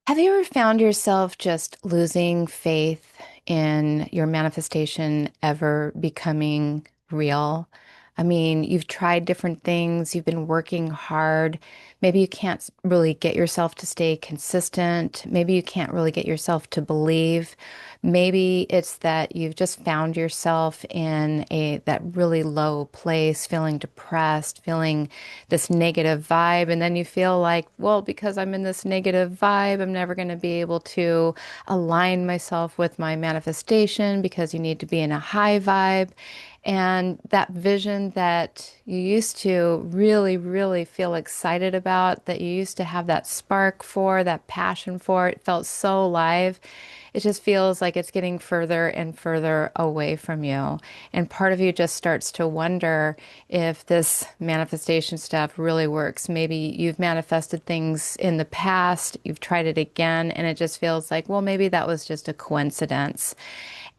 Have you ever found yourself just losing faith in your manifestation ever becoming real? I mean, you've tried different things, you've been working hard. Maybe you can't really get yourself to stay consistent. Maybe you can't really get yourself to believe. Maybe it's that you've just found yourself in a that really low place, feeling depressed, feeling this negative vibe. And then you feel like, well, because I'm in this negative vibe, I'm never going to be able to align myself with my manifestation because you need to be in a high vibe. And that vision that you used to really, really feel excited about, that you used to have that spark for, that passion for, it felt so alive. It just feels like it's getting further and further away from you. And part of you just starts to wonder if this manifestation stuff really works. Maybe you've manifested things in the past, you've tried it again, and it just feels like, well, maybe that was just a coincidence.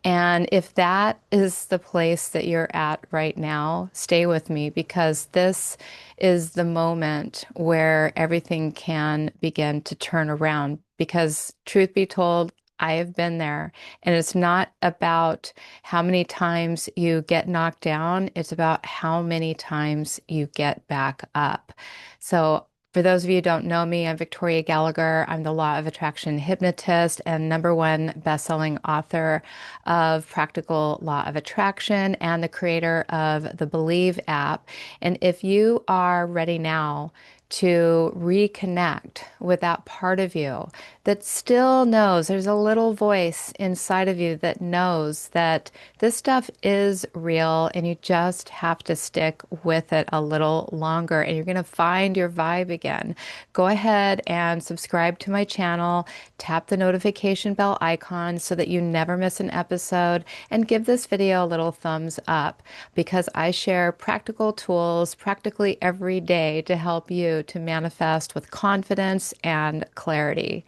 And if that is the place that you're at right now, stay with me because this is the moment where everything can begin to turn around. Because, truth be told, I have been there. And it's not about how many times you get knocked down, it's about how many times you get back up. So, for those of you who don't know me, I'm Victoria Gallagher. I'm the Law of Attraction Hypnotist and #1 best-selling author of Practical Law of Attraction and the creator of the BELIEVE app. And if you are ready now to reconnect with that part of you that still knows there's a little voice inside of you that knows that this stuff is real and you just have to stick with it a little longer and you're going to find your vibe again. Go ahead and subscribe to my channel, tap the notification bell icon so that you never miss an episode, and give this video a little thumbs up because I share practical tools practically every day to help you to manifest with confidence and clarity.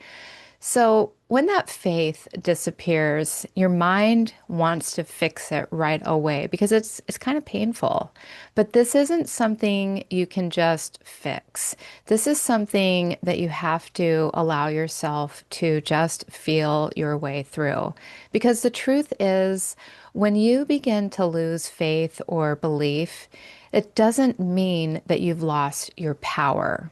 So, when that faith disappears, your mind wants to fix it right away because it's kind of painful. But this isn't something you can just fix. This is something that you have to allow yourself to just feel your way through. Because the truth is, when you begin to lose faith or belief, it doesn't mean that you've lost your power.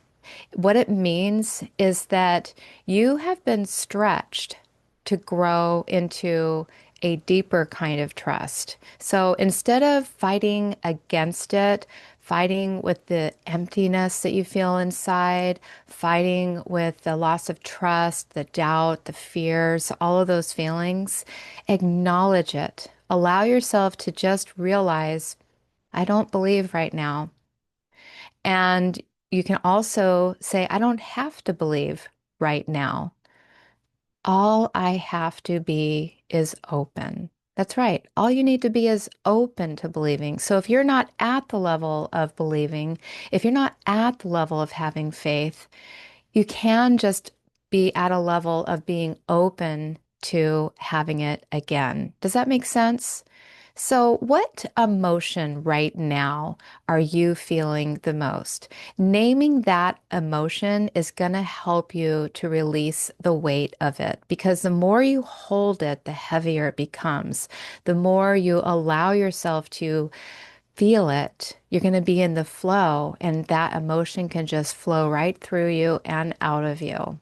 What it means is that you have been stretched to grow into a deeper kind of trust. So instead of fighting against it, fighting with the emptiness that you feel inside, fighting with the loss of trust, the doubt, the fears, all of those feelings, acknowledge it. Allow yourself to just realize, I don't believe right now. And you can also say, I don't have to believe right now. All I have to be is open. That's right. All you need to be is open to believing. So if you're not at the level of believing, if you're not at the level of having faith, you can just be at a level of being open to having it again. Does that make sense? So, what emotion right now are you feeling the most? Naming that emotion is going to help you to release the weight of it because the more you hold it, the heavier it becomes. The more you allow yourself to feel it, you're going to be in the flow, and that emotion can just flow right through you and out of you.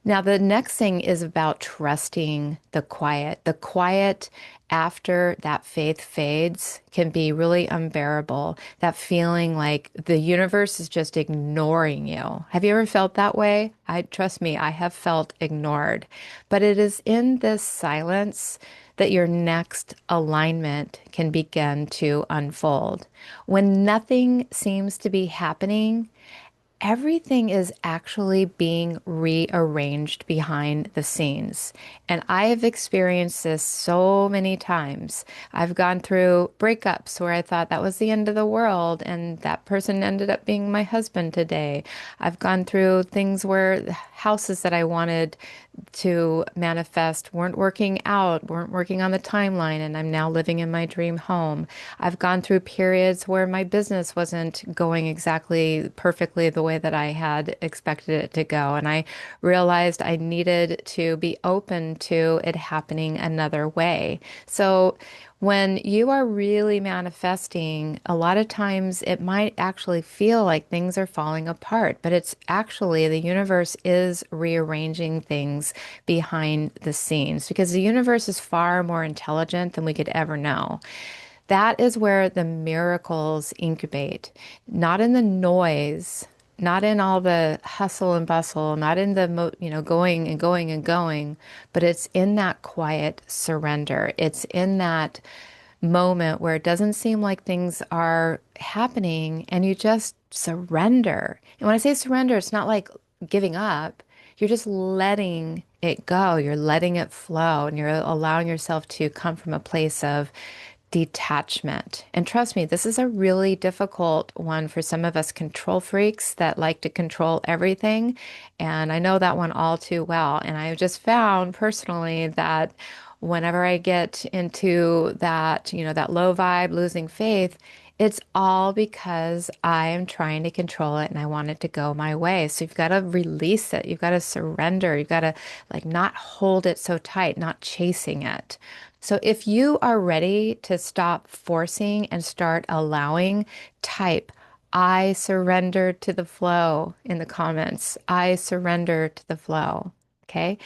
Now, the next thing is about trusting the quiet. The quiet after that faith fades can be really unbearable. That feeling like the universe is just ignoring you. Have you ever felt that way? Trust me, I have felt ignored. But it is in this silence that your next alignment can begin to unfold. When nothing seems to be happening, everything is actually being rearranged behind the scenes. And I have experienced this so many times. I've gone through breakups where I thought that was the end of the world, and that person ended up being my husband today. I've gone through things where houses that I wanted to manifest weren't working out, weren't working on the timeline, and I'm now living in my dream home. I've gone through periods where my business wasn't going exactly perfectly the way way that I had expected it to go. And I realized I needed to be open to it happening another way. So when you are really manifesting, a lot of times it might actually feel like things are falling apart, but it's actually the universe is rearranging things behind the scenes because the universe is far more intelligent than we could ever know. That is where the miracles incubate, not in the noise, not in all the hustle and bustle, not in the going and going and going, but it's in that quiet surrender. It's in that moment where it doesn't seem like things are happening and you just surrender. And when I say surrender, it's not like giving up. You're just letting it go. You're letting it flow and you're allowing yourself to come from a place of detachment. And trust me, this is a really difficult one for some of us control freaks that like to control everything. And I know that one all too well. And I just found personally that whenever I get into that, that low vibe, losing faith, it's all because I am trying to control it and I want it to go my way. So you've got to release it. You've got to surrender. You've got to like not hold it so tight, not chasing it. So if you are ready to stop forcing and start allowing, type I surrender to the flow in the comments. I surrender to the flow. Okay.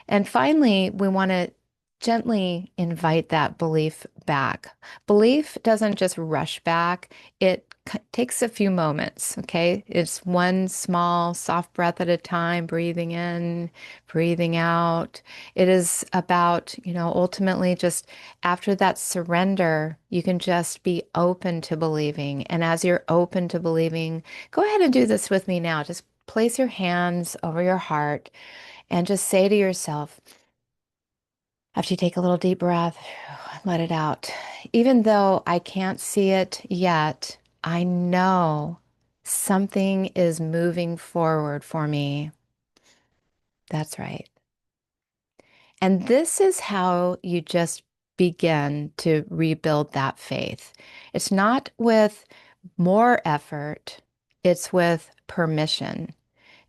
And finally, we want to gently invite that belief back. Belief doesn't just rush back, it takes a few moments. Okay. It's one small, soft breath at a time, breathing in, breathing out. It is about, ultimately just after that surrender, you can just be open to believing. And as you're open to believing, go ahead and do this with me now. Just place your hands over your heart and just say to yourself, after you take a little deep breath, let it out. Even though I can't see it yet, I know something is moving forward for me. That's right. And this is how you just begin to rebuild that faith. It's not with more effort, it's with permission.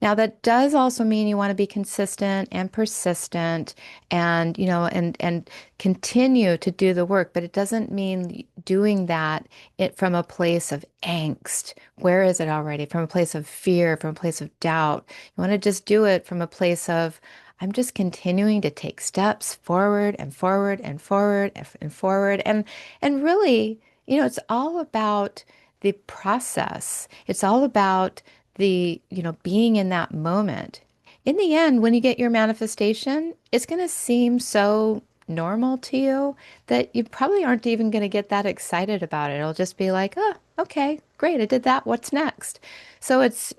Now, that does also mean you want to be consistent and persistent and, and continue to do the work, but it doesn't mean doing that from a place of angst. Where is it already? From a place of fear, from a place of doubt. You want to just do it from a place of, I'm just continuing to take steps forward and forward and forward and forward. And really, it's all about the process. It's all about being in that moment. In the end, when you get your manifestation, it's going to seem so normal to you that you probably aren't even going to get that excited about it. It'll just be like, oh, okay, great, I did that. What's next? So it's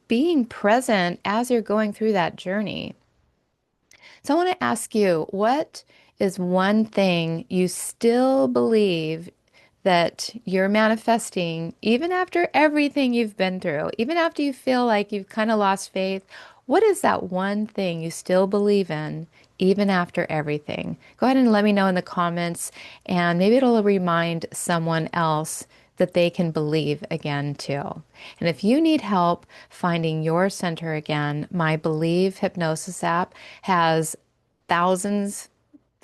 being present as you're going through that journey. So I want to ask you, what is one thing you still believe that you're manifesting, even after everything you've been through, even after you feel like you've kind of lost faith? What is that one thing you still believe in, even after everything? Go ahead and let me know in the comments, and maybe it'll remind someone else that they can believe again too. And if you need help finding your center again, my Believe Hypnosis app has thousands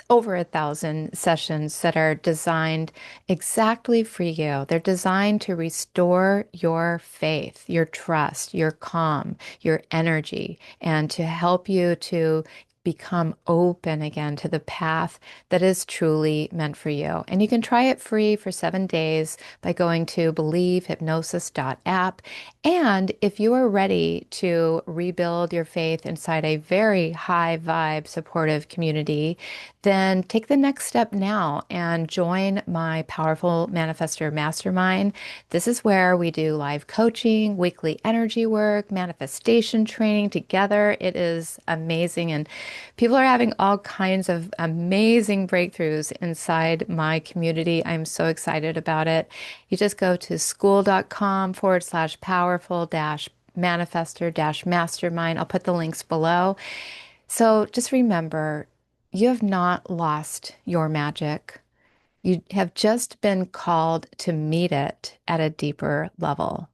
over 1,000 sessions that are designed exactly for you. They're designed to restore your faith, your trust, your calm, your energy, and to help you to become open again to the path that is truly meant for you. And you can try it free for 7 days by going to believehypnosis.app. And if you are ready to rebuild your faith inside a very high vibe, supportive community, then take the next step now and join my Powerful Manifestor Mastermind. This is where we do live coaching, weekly energy work, manifestation training together. It is amazing. And people are having all kinds of amazing breakthroughs inside my community. I'm so excited about it. You just go to school.com/powerful dash manifestor dash mastermind. I'll put the links below. So just remember, you have not lost your magic. You have just been called to meet it at a deeper level.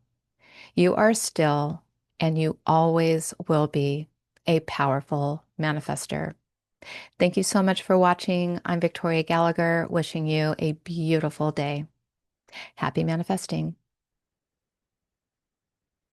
You are still and you always will be a powerful manifester. Thank you so much for watching. I'm Victoria Gallagher, wishing you a beautiful day. Happy manifesting.